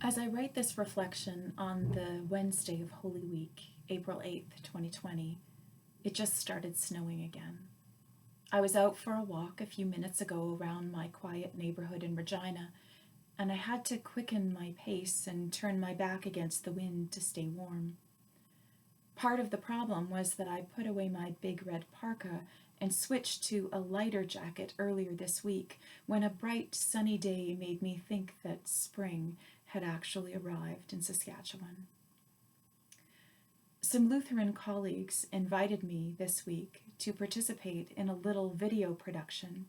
As I write this reflection on the Wednesday of Holy Week, April 8th, 2020, it just started snowing again. I was out for a walk a few minutes ago around my quiet neighborhood in Regina, and I had to quicken my pace and turn my back against the wind to stay warm. Part of the problem was that I put away my big red parka and switched to a lighter jacket earlier this week when a bright sunny day made me think that spring had actually arrived in Saskatchewan. Some Lutheran colleagues invited me this week to participate in a little video production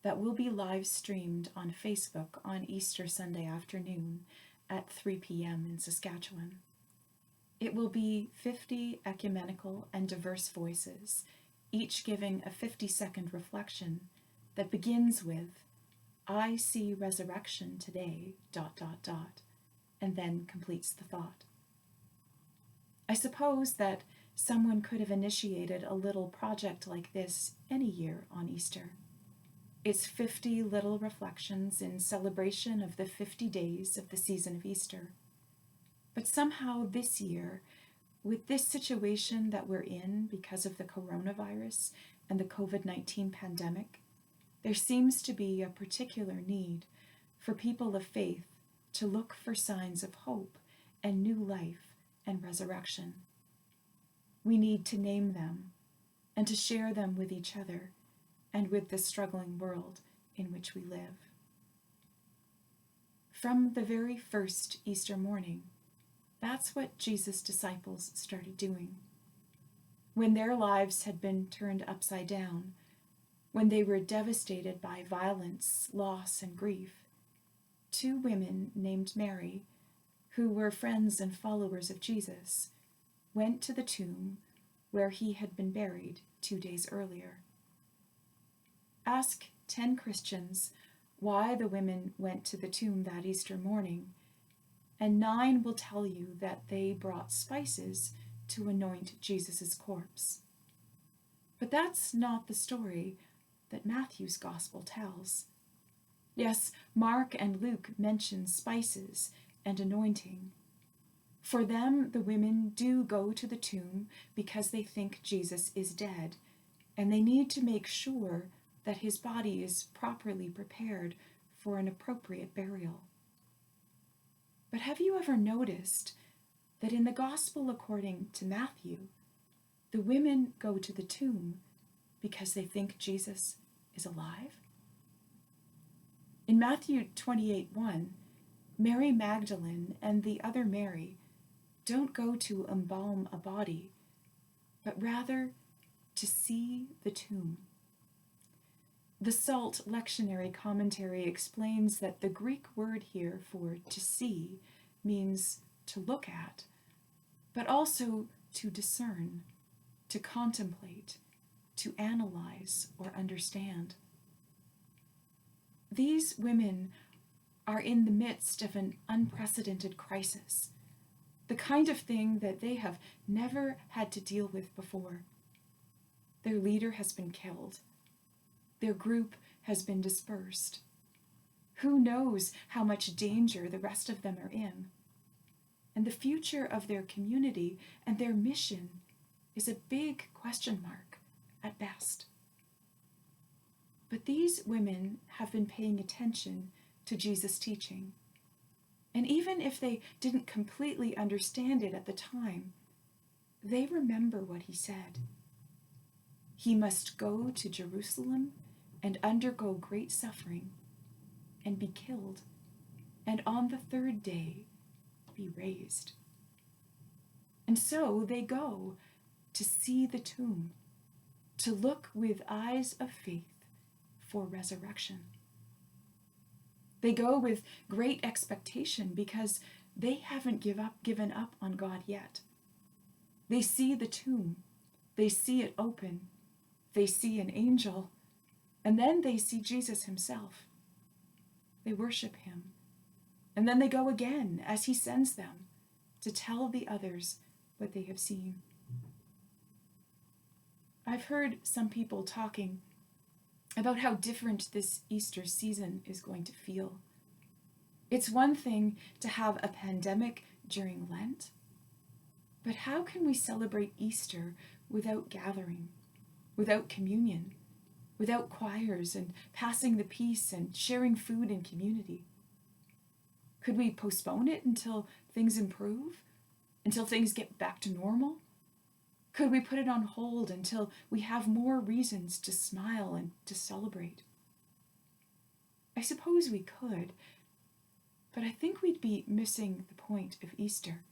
that will be live streamed on Facebook on Easter Sunday afternoon at 3 p.m. in Saskatchewan. It will be 50 ecumenical and diverse voices, each giving a 50-second reflection that begins with, "I see resurrection today, ... and then completes the thought. I suppose that someone could have initiated a little project like this any year on Easter. It's 50 little reflections in celebration of the 50 days of the season of Easter. But somehow this year, with this situation that we're in because of the coronavirus and the COVID-19 pandemic, there seems to be a particular need for people of faith to look for signs of hope and new life and resurrection. We need to name them and to share them with each other and with the struggling world in which we live. From the very first Easter morning, that's what Jesus' disciples started doing. When their lives had been turned upside down, when they were devastated by violence, loss, and grief, two women named Mary, who were friends and followers of Jesus, went to the tomb where he had been buried 2 days earlier. Ask 10 Christians why the women went to the tomb that Easter morning, and 9 will tell you that they brought spices to anoint Jesus' corpse. But that's not the story that Matthew's gospel tells. Yes, Mark and Luke mention spices and anointing. For them, the women do go to the tomb because they think Jesus is dead, and they need to make sure that his body is properly prepared for an appropriate burial. But have you ever noticed that in the Gospel according to Matthew, the women go to the tomb because they think Jesus is alive? In Matthew 28:1, Mary Magdalene and the other Mary don't go to embalm a body, but rather to see the tomb. The Salt lectionary commentary explains that the Greek word here for to see means to look at, but also to discern, to contemplate, to analyze or understand. These women are in the midst of an unprecedented crisis, the kind of thing that they have never had to deal with before. Their leader has been killed. Their group has been dispersed. Who knows how much danger the rest of them are in? And the future of their community and their mission is a big question mark at best. But these women have been paying attention to Jesus' teaching. And even if they didn't completely understand it at the time, they remember what he said. He must go to Jerusalem and undergo great suffering and be killed, and on the 3rd day be raised. And so they go to see the tomb, to look with eyes of faith for resurrection. They go with great expectation because they haven't given up on God yet. They see the tomb, they see it open, they see an angel, and then they see Jesus himself. They worship him, and then they go again as he sends them to tell the others what they have seen. I've heard some people talking about how different this Easter season is going to feel. It's one thing to have a pandemic during Lent, but how can we celebrate Easter without gathering, without communion, without choirs and passing the peace and sharing food in community? Could we postpone it until things improve, until things get back to normal? Could we put it on hold until we have more reasons to smile and to celebrate? I suppose we could, but I think we'd be missing the point of Easter.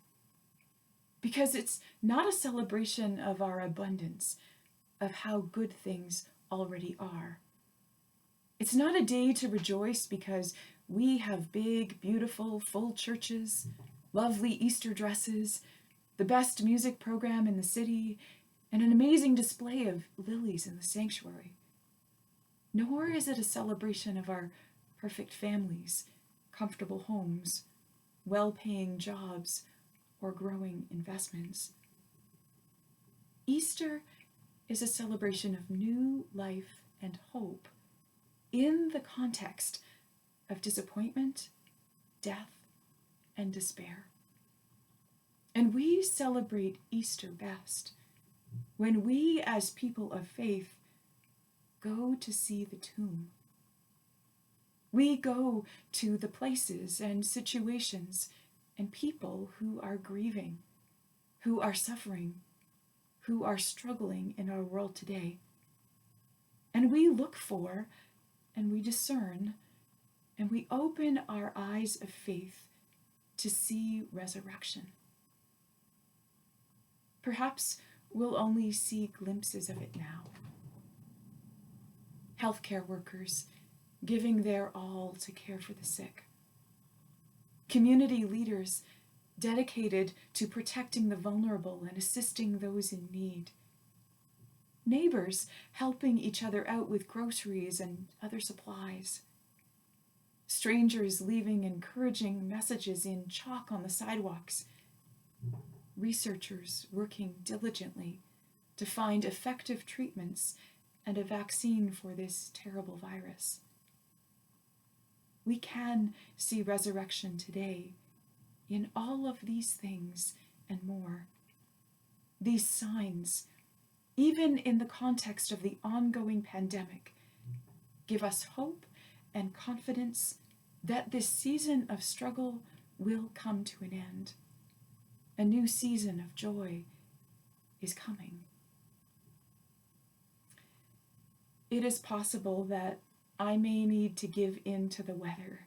Because it's not a celebration of our abundance, of how good things already are. It's not a day to rejoice because we have big, beautiful, full churches, lovely Easter dresses, the best music program in the city, and an amazing display of lilies in the sanctuary. Nor is it a celebration of our perfect families, comfortable homes, well-paying jobs, or growing investments. Easter is a celebration of new life and hope in the context of disappointment, death, and despair. And we celebrate Easter best when we, as people of faith, go to see the tomb. We go to the places and situations and people who are grieving, who are suffering, who are struggling in our world today. And we look for, and we discern, and we open our eyes of faith to see resurrection. Perhaps we'll only see glimpses of it now. Healthcare workers giving their all to care for the sick. Community leaders dedicated to protecting the vulnerable and assisting those in need. Neighbors helping each other out with groceries and other supplies. Strangers leaving encouraging messages in chalk on the sidewalks. Researchers working diligently to find effective treatments and a vaccine for this terrible virus. We can see resurrection today in all of these things and more. These signs, even in the context of the ongoing pandemic, give us hope and confidence that this season of struggle will come to an end. A new season of joy is coming. It is possible that I may need to give in to the weather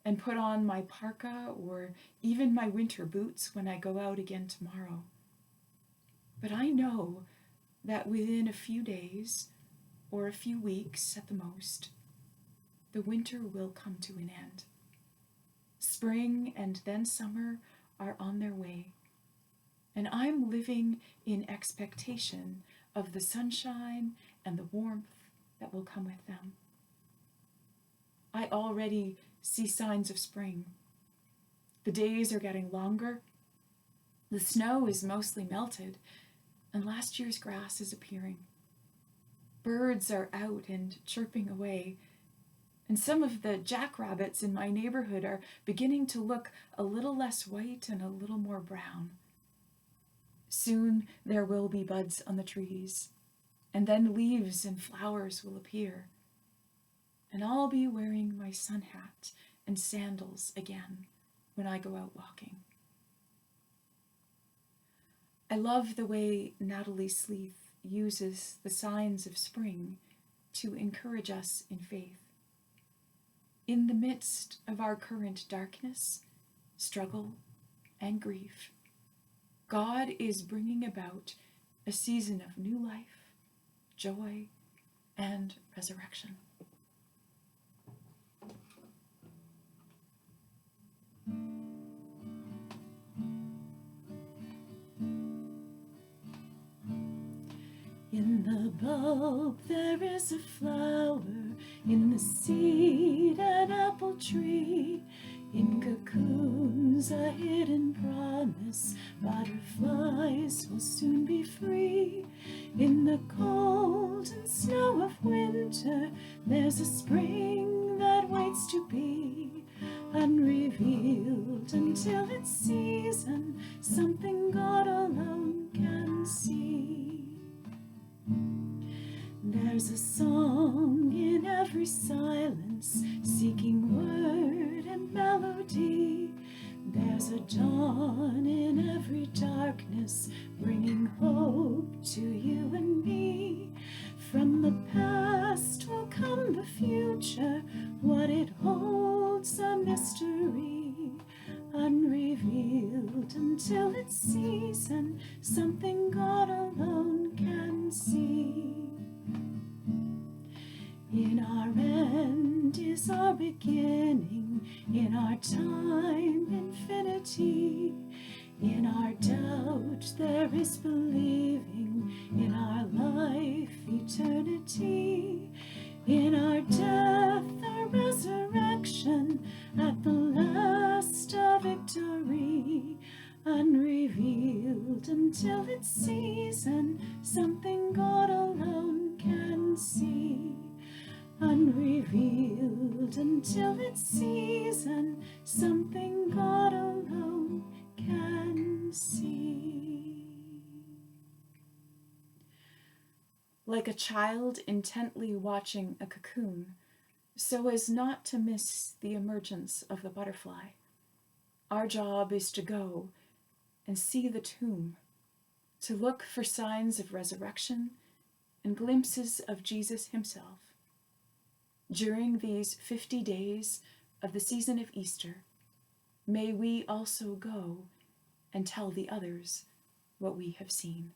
and put on my parka or even my winter boots when I go out again tomorrow. But I know that within a few days or a few weeks at the most, the winter will come to an end. Spring and then summer are on their way, and I'm living in expectation of the sunshine and the warmth that will come with them. I already see signs of spring. The days are getting longer, the snow is mostly melted, and last year's grass is appearing. Birds are out and chirping away, and some of the jackrabbits in my neighborhood are beginning to look a little less white and a little more brown. Soon there will be buds on the trees, and then leaves and flowers will appear, and I'll be wearing my sun hat and sandals again when I go out walking. I love the way Natalie Sleeth uses the signs of spring to encourage us in faith. In the midst of our current darkness, struggle, and grief, God is bringing about a season of new life, joy, and resurrection. In the bulb there is a flower, in the seed an apple tree, in cocoons a hidden promise, butterflies will soon be free. In the cold and snow of winter there's a spring that waits to be unreal. but it holds a mystery unrevealed until its season, something God alone can see. In our end is our beginning, in our time infinity. In our doubt there is believing, in our life eternity. In our death a resurrection, at the last a victory. Unrevealed until its season, something God alone can see. Unrevealed until its season, something God alone can see. Like a child intently watching a cocoon, so as not to miss the emergence of the butterfly, our job is to go and see the tomb, to look for signs of resurrection and glimpses of Jesus himself. During these 50 days of the season of Easter, may we also go and tell the others what we have seen.